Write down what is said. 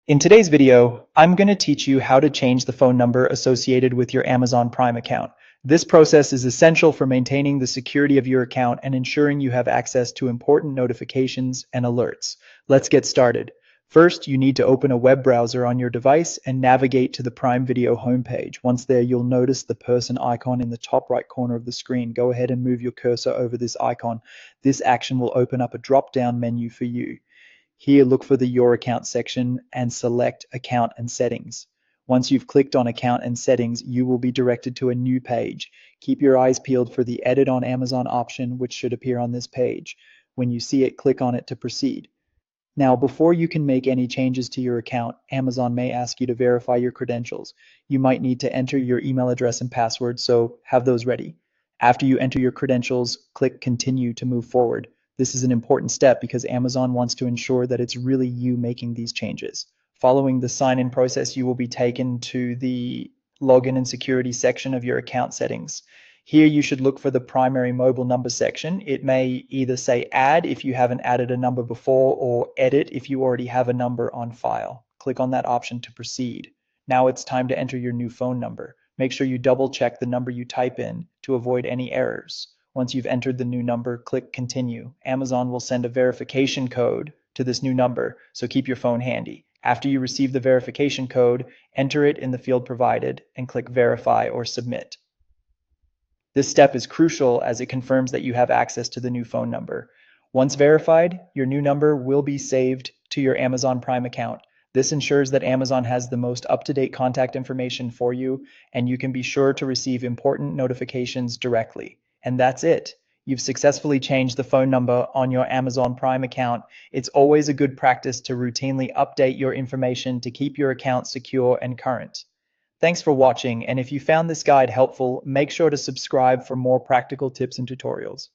In today's video, I'm going to teach you how to change the phone number associated with your Amazon Prime account. This process is essential for maintaining the security of your account and ensuring you have access to important notifications and alerts. Let's get started. First, you need to open a web browser on your device and navigate to the Prime Video homepage. Once there, you'll notice the person icon in the top right corner of the screen. Go ahead and move your cursor over this icon. This action will open up a drop-down menu for you. Here, look for the Your Account section and select Account and Settings. Once you've clicked on Account and Settings, you will be directed to a new page. Keep your eyes peeled for the Edit on Amazon option, which should appear on this page. When you see it, click on it to proceed. Now, before you can make any changes to your account, Amazon may ask you to verify your credentials. You might need to enter your email address and password, so have those ready. After you enter your credentials, click Continue to move forward. This is an important step because Amazon wants to ensure that it's really you making these changes. Following the sign-in process, you will be taken to the Login and Security section of your account settings. Here you should look for the primary mobile number section. It may either say add if you haven't added a number before or edit if you already have a number on file. Click on that option to proceed. Now it's time to enter your new phone number. Make sure you double check the number you type in to avoid any errors. Once you've entered the new number, click continue. Amazon will send a verification code to this new number, so keep your phone handy. After you receive the verification code, enter it in the field provided and click verify or submit. This step is crucial as it confirms that you have access to the new phone number. Once verified, your new number will be saved to your Amazon Prime account. This ensures that Amazon has the most up-to-date contact information for you, and you can be sure to receive important notifications directly. And that's it. You've successfully changed the phone number on your Amazon Prime account. It's always a good practice to routinely update your information to keep your account secure and current. Thanks for watching, and if you found this guide helpful, make sure to subscribe for more practical tips and tutorials.